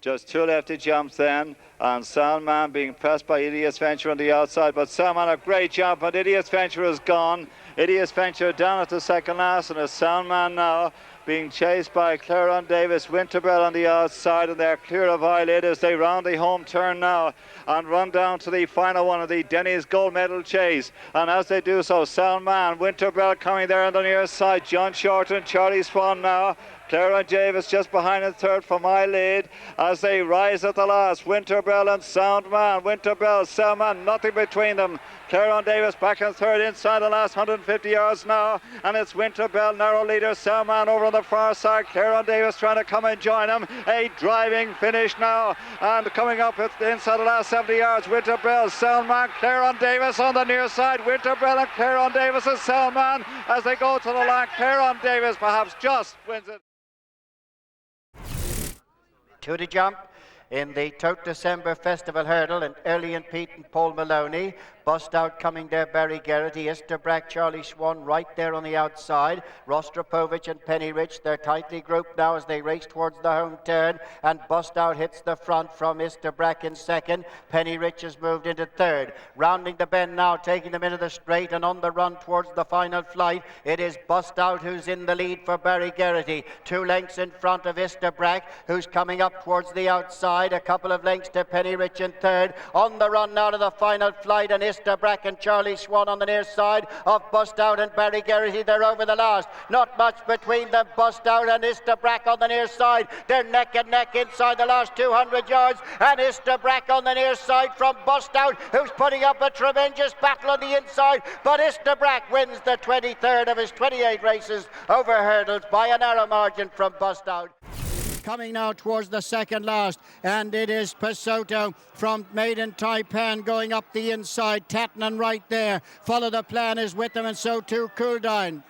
Just 2 left to jump then, and Salman being pressed by Idiot's Venture on the outside, but Salman a great jump, and Idiot's Venture is gone. Idiot's Venture down at the second last, and it's Salman now being chased by Claron Davis, Winterbell on the outside, and they're clear of Eyelid as they round the home turn now and run down to the final one of the Denny's gold medal chase. And as they do so, Salman, Winterbell coming there on the near side, John Shorten, Charlie Swan now, Claron Davis just behind in third from Eyelid as they rise at the last. Winterbell and Soundman. Winterbell, Salman, nothing between them. Claron Davis back in third inside the last 150 yards now, and it's Winterbell, narrow leader, Salman over on the far side. Claron Davis trying to come and join him. A driving finish now, and coming up inside the last 70 yards, Winterbell, Salman, Claron Davis on the near side. Winterbell and Claron Davis and Salman as they go to the line. Claron Davis perhaps just wins it. To the jump in the Tote December Festival Hurdle, and Early and Pete and Paul Maloney. Bust out coming there, Barry Geraghty, Isterbrack, Charlie Swan right there on the outside. Rostropovich and Penny Rich, they're tightly grouped now as they race towards the home turn, and Bust out hits the front from Isterbrack in second. Penny Rich has moved into third. Rounding the bend now, taking them into the straight and on the run towards the final flight. It is Bust out who's in the lead for Barry Geraghty. 2 lengths in front of Isterbrack, who's coming up towards the outside. A couple of lengths to Penny Rich in third. On the run now to the final flight, and Isterbrack and Charlie Swan on the near side of Bust Out and Barry Geraghty. They're over the last. Not much between them. Bust Out and Isterbrack on the near side. They're neck and neck inside the last 200 yards. And Isterbrack on the near side from Bust Out, who's putting up a tremendous battle on the inside. But Isterbrack wins the 23rd of his 28 races over hurdles by a narrow margin from Bust Out. Coming now towards the second last, and it is Pesoto from Maiden Taipan going up the inside. Tatnan right there. Follow the Plan is with them, and so too Couldine.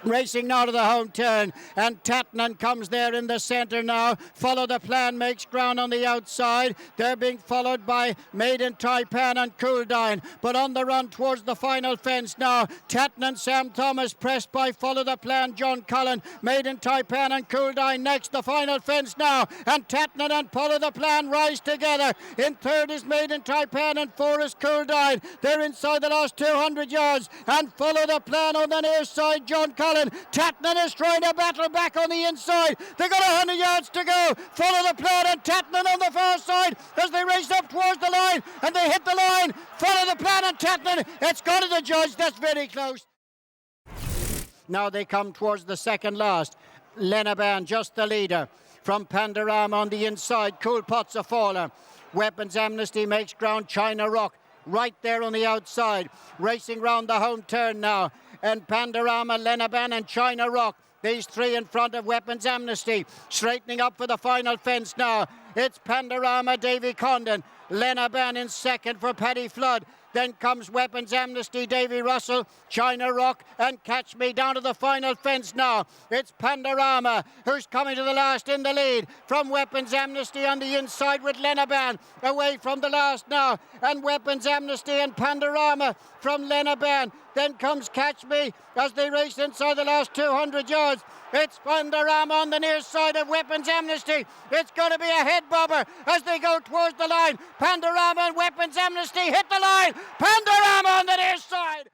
Racing now to the home turn, and Tatnan comes there in the centre now. Follow the Plan makes ground on the outside. They're being followed by Maiden Taipan and Couldine, but on the run towards the final fence now. Tatnan, Sam Thomas pressed by Follow the Plan, John Cullen, Maiden Taipan and Couldine next. The final fence now, and Tatnan and Follow the Plan rise together. In third is Maiden Taipan and 4 is Couldine. They're inside the last 200 yards, and Follow the Plan on the near side, John Cullen. Tatnan is trying to battle back on the inside. They got 100 yards to go. Follow the Plan and Tatnan on the far side as they race up towards the line, and they hit the line. Follow the Plan and Tatnan. It's gone to the judge. That's very close. Now they come towards the second last. Lenaban just the leader. From Pandorama on the inside. Cool Pot's a faller. Weapons Amnesty makes ground. China Rock right there on the outside. Racing round the home turn now. And Pandorama, Lenaban and China Rock. These 3 in front of Weapons Amnesty. Straightening up for the final fence now. It's Pandorama, Davy Condon. Lenaban in second for Paddy Flood. Then comes Weapons Amnesty, Davy Russell, China Rock, and Catch Me down to the final fence now. It's Pandorama who's coming to the last in the lead from Weapons Amnesty on the inside with Lenaban away from the last now. And Weapons Amnesty and Pandorama from Lenaban. Then comes Catch Me as they race inside the last 200 yards. It's Pandorama on the near side of Weapons Amnesty. It's going to be a head bobber as they go towards the line. Pandorama and Weapons Amnesty hit the line. Pandorama on the near side.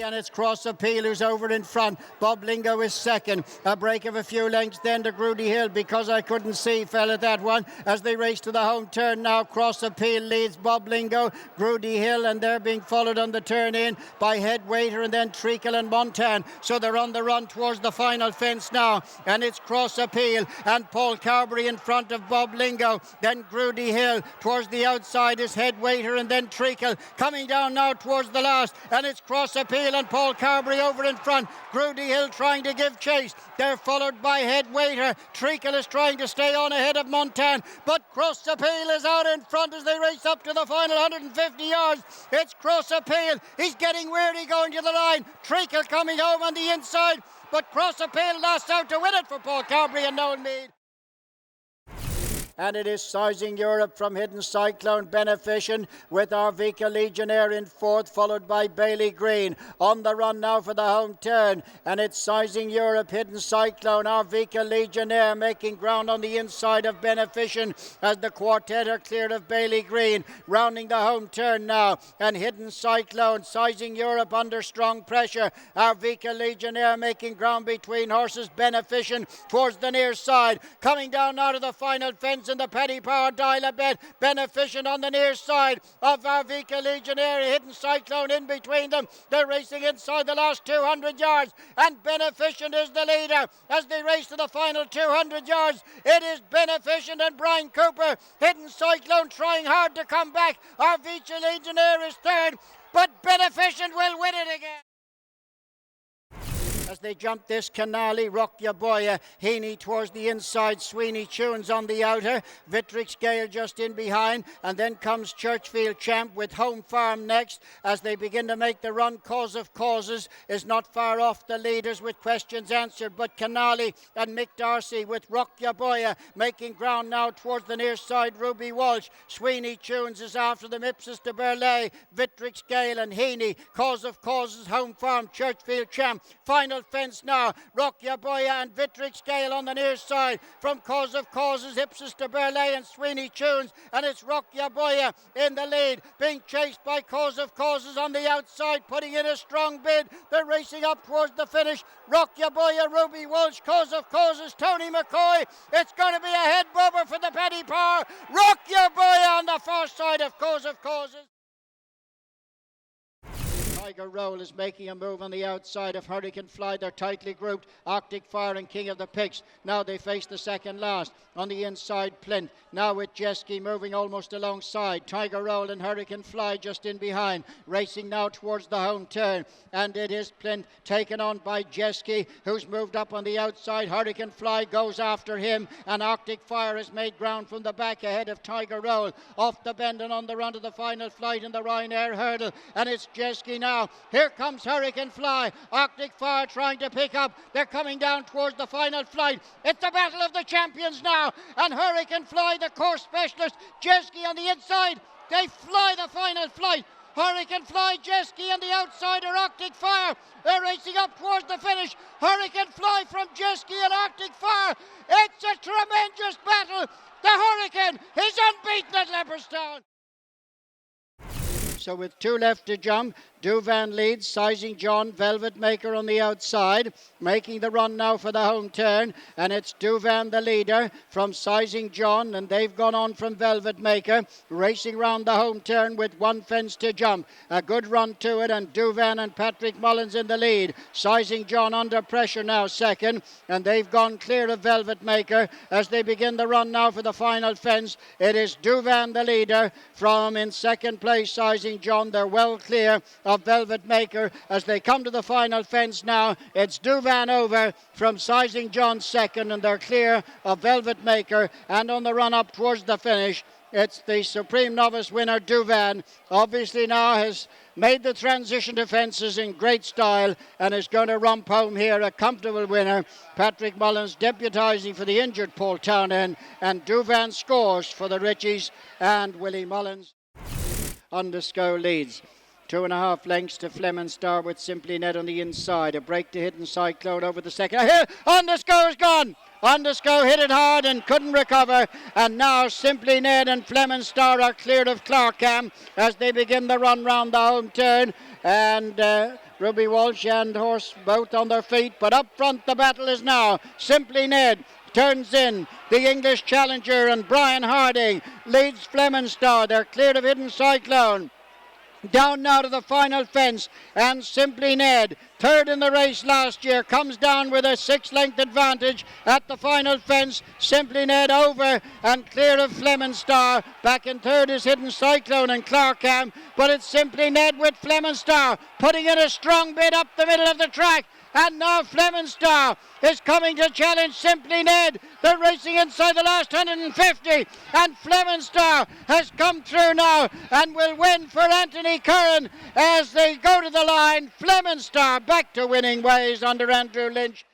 And it's Cross Appeal who's over in front. Bob Lingo is second. A break of a few lengths then to Grudy Hill, because I couldn't see, fell at that one. As they race to the home turn now, Cross Appeal leads Bob Lingo, Grudy Hill, and they're being followed on the turn in by Head Waiter and then Treacle and Montan. So they're on the run towards the final fence now, and it's Cross Appeal and Paul Carberry in front of Bob Lingo. Then Grudy Hill towards the outside is Head Waiter and then Treacle. Coming down now towards the last, and it's Cross Appeal and Paul Carberry over in front. Grudy Hill trying to give chase. They're followed by Head Waiter. Treacle is trying to stay on ahead of Montan, but Cross Appeal is out in front as they race up to the final 150 yards. It's Cross Appeal. He's getting weary going to the line. Treacle coming home on the inside, but Cross Appeal lost out to win it for Paul Carberry and Noel Meade. And it is Sizing Europe from Hidden Cyclone Beneficent with Arvika Legionnaire in fourth, followed by Bailey Green. On the run now for the home turn, and it's Sizing Europe, Hidden Cyclone, Arvika Legionnaire making ground on the inside of Beneficent as the quartet are clear of Bailey Green. Rounding the home turn now, and Hidden Cyclone, Sizing Europe under strong pressure. Arvika Legionnaire making ground between horses. Beneficent towards the near side, coming down now to the final fence in the Paddy Power dial a bet. Beneficent on the near side of Arvika Legionnaire, Hidden Cyclone in between them. They're racing inside the last 200 yards, and Beneficent is the leader as they race to the final 200 yards. It is Beneficent and Brian Cooper. Hidden Cyclone trying hard to come back. Arvika Legionnaire is third, but Beneficent will win it again. As they jump this Canali, Rock Ya Boya, Heaney towards the inside, Sweeney Tunes on the outer, Vitrix Gale just in behind, and then comes Churchfield Champ with Home Farm next as they begin to make the run. Cause of Causes is not far off the leaders with questions answered, but Canali and Mick Darcy with Rock Ya Boya making ground now towards the near side. Ruby Walsh, Sweeney Tunes is after them, Ipsis de Burley, Vitrix Gale and Heaney. Cause of Causes, Home Farm, Churchfield Champ. Final fence now, Rock Ya Boya and Vitrix Gale on the near side. From Cause of Causes, Ipsis de Burley and Sweeney Tunes, and it's Rock Ya Boya in the lead, being chased by Cause of Causes on the outside, putting in a strong bid. They're racing up towards the finish. Rock Ya Boya, Ruby Walsh, Cause of Causes, Tony McCoy. It's going to be a head bobber for the Paddy Power. Rock Ya Boya on the far side of Cause of Causes. Tiger Roll is making a move on the outside of Hurricane Fly. They're tightly grouped. Arctic Fire and King of the Picks. Now they face the second last. On the inside, Plint. Now with Jeski moving almost alongside. Tiger Roll and Hurricane Fly just in behind. Racing now towards the home turn. And it is Plint taken on by Jeski, who's moved up on the outside. Hurricane Fly goes after him. And Arctic Fire has made ground from the back ahead of Tiger Roll. Off the bend and on the run to the final flight in the Ryanair hurdle. And it's Jeski now. Here comes Hurricane Fly. Arctic Fire trying to pick up. They're coming down towards the final flight. It's the battle of the champions now. And Hurricane Fly, the course specialist. Jeski on the inside. They fly the final flight. Hurricane Fly, Jeski, and the outsider Arctic Fire. They're racing up towards the finish. Hurricane Fly from Jeski and Arctic Fire. It's a tremendous battle. The Hurricane is unbeaten at Leopardstown. So with two left to jump, Duvan leads, Sizing John, Velvet Maker on the outside, making the run now for the home turn, and it's Duvan the leader from Sizing John, and they've gone on from Velvet Maker, racing round the home turn with one fence to jump. A good run to it, and Duvan and Patrick Mullins in the lead. Sizing John under pressure now second, and they've gone clear of Velvet Maker as they begin the run now for the final fence. It is Duvan the leader from in second place, Sizing John. They're well clear of Velvet Maker as they come to the final fence now. It's Duvan over from Sizing John second, and they're clear of Velvet Maker. And on the run up towards the finish, it's the Supreme Novice winner Duvan. Obviously now has made the transition to fences in great style and is going to romp home here a comfortable winner. Patrick Mullins deputising for the injured Paul Townend, and Duvan scores for the Richies, and Willie Mullins. Undersco leads. 2.5 lengths to Fleming Star with Simply Ned on the inside. A break to Hidden Cyclone over the second. Here, Undersco is gone. Undersco hit it hard and couldn't recover. And now Simply Ned and Fleming Star are cleared of Clarkham as they begin the run round the home turn. And Ruby Walsh and Horse both on their feet. But up front the battle is now. Simply Ned turns in the English Challenger, and Brian Harding leads Fleming Star. They're cleared of Hidden Cyclone. Down now to the final fence, and Simply Ned, third in the race last year, comes down with a 6-length advantage at the final fence. Simply Ned over and clear of Fleming Star. Back in third is Hidden Cyclone and Clarkham, but it's Simply Ned with Fleming Star putting in a strong bid up the middle of the track. And now Fleming Star is coming to challenge Simply Ned. They're racing inside the last 150. And Fleming Star has come through now and will win for Anthony Curran as they go to the line. Fleming Star back to winning ways under Andrew Lynch.